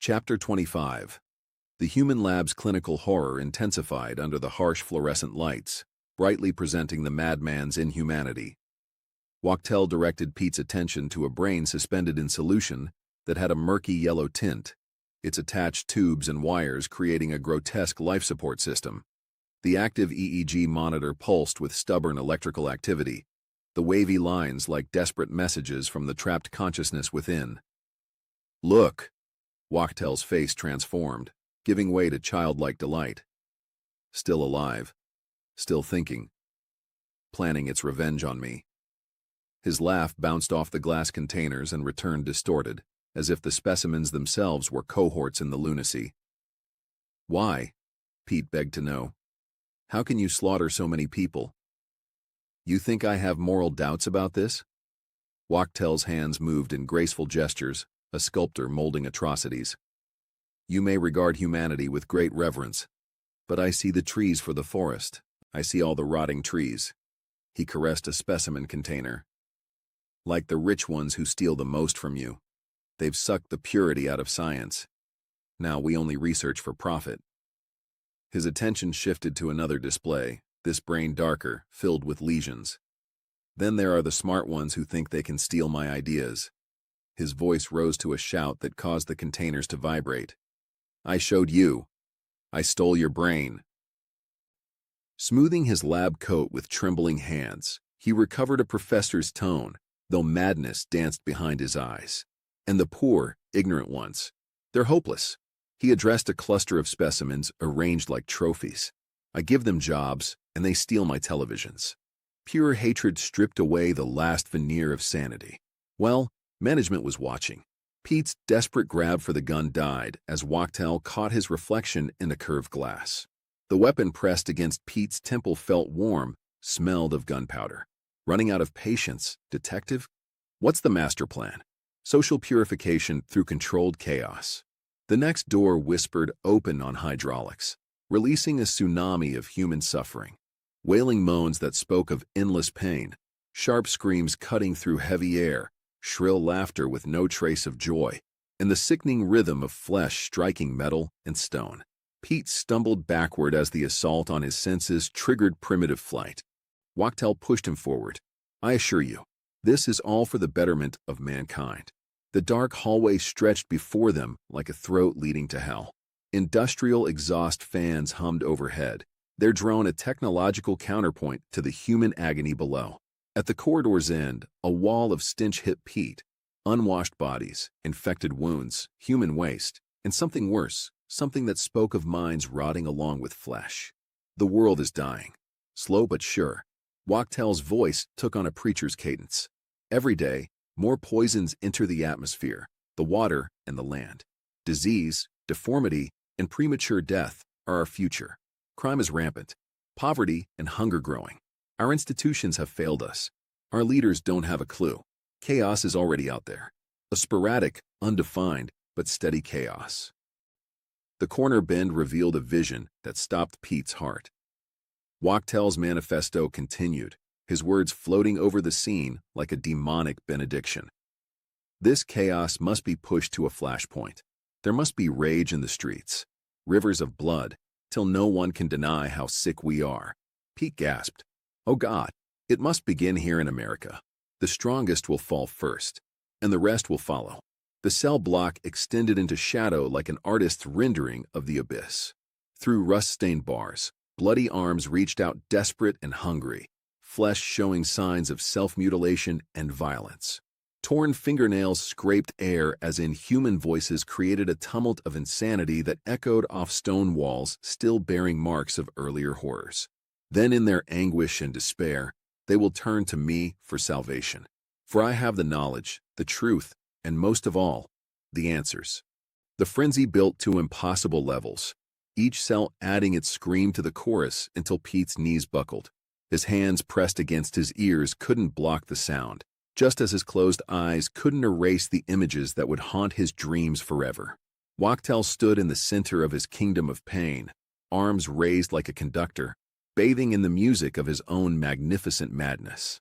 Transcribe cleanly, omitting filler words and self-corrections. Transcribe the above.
Chapter 25. The human lab's clinical horror intensified under the harsh fluorescent lights, brightly presenting the madman's inhumanity. Wachtell directed Pete's attention to a brain suspended in solution that had a murky yellow tint, its attached tubes and wires creating a grotesque life support system. The active EEG monitor pulsed with stubborn electrical activity, the wavy lines like desperate messages from the trapped consciousness within. "Look!" Wachtell's face transformed, giving way to childlike delight. Still alive, still thinking, planning its revenge on me. His laugh bounced off the glass containers and returned distorted, as if the specimens themselves were cohorts in the lunacy. "Why?" Pete begged to know. "How can you slaughter so many people? You think I have moral doubts about this?" Wachtell's hands moved in graceful gestures, a sculptor molding atrocities. "You may regard humanity with great reverence, but I see the trees for the forest. I see all the rotting trees." He caressed a specimen container. "Like the rich ones who steal the most from you. They've sucked the purity out of science. Now we only research for profit." His attention shifted to another display, this brain darker, filled with lesions. "Then there are the smart ones who think they can steal my ideas." His voice rose to a shout that caused the containers to vibrate. "I showed you. I stole your brain." Smoothing his lab coat with trembling hands, he recovered a professor's tone, though madness danced behind his eyes. "And the poor, ignorant ones, they're hopeless." He addressed a cluster of specimens arranged like trophies. "I give them jobs, and they steal my televisions." Pure hatred stripped away the last veneer of sanity. Well, management was watching. Pete's desperate grab for the gun died as Wachtell caught his reflection in the curved glass. The weapon pressed against Pete's temple felt warm, smelled of gunpowder. Running out of patience, detective? What's the master plan? Social purification through controlled chaos. The next door whispered open on hydraulics, releasing a tsunami of human suffering. Wailing moans that spoke of endless pain, sharp screams cutting through heavy air, shrill laughter with no trace of joy, and the sickening rhythm of flesh striking metal and stone. Pete stumbled backward as the assault on his senses triggered primitive flight. Wachtell pushed him forward. "I assure you, this is all for the betterment of mankind." The dark hallway stretched before them like a throat leading to hell. Industrial exhaust fans hummed overhead, their drone a technological counterpoint to the human agony below. At the corridor's end, a wall of stench hit Pete. Unwashed bodies, infected wounds, human waste, and something worse, something that spoke of minds rotting along with flesh. The world is dying. Slow but sure. Wachtell's voice took on a preacher's cadence. Every day, more poisons enter the atmosphere, the water, and the land. Disease, deformity, and premature death are our future. Crime is rampant. Poverty and hunger growing. Our institutions have failed us. Our leaders don't have a clue. Chaos is already out there. A sporadic, undefined, but steady chaos. The corner bend revealed a vision that stopped Pete's heart. Wachtell's manifesto continued, his words floating over the scene like a demonic benediction. This chaos must be pushed to a flashpoint. There must be rage in the streets, rivers of blood, till no one can deny how sick we are. Pete gasped. "Oh God, it must begin here in America. The strongest will fall first, and the rest will follow." The cell block extended into shadow like an artist's rendering of the abyss. Through rust-stained bars, bloody arms reached out desperate and hungry, flesh showing signs of self-mutilation and violence. Torn fingernails scraped air as inhuman voices created a tumult of insanity that echoed off stone walls still bearing marks of earlier horrors. Then in their anguish and despair, they will turn to me for salvation. For I have the knowledge, the truth, and most of all, the answers. The frenzy built to impossible levels, each cell adding its scream to the chorus until Pete's knees buckled. His hands pressed against his ears couldn't block the sound, just as his closed eyes couldn't erase the images that would haunt his dreams forever. Wachtell stood in the center of his kingdom of pain, arms raised like a conductor, bathing in the music of his own magnificent madness.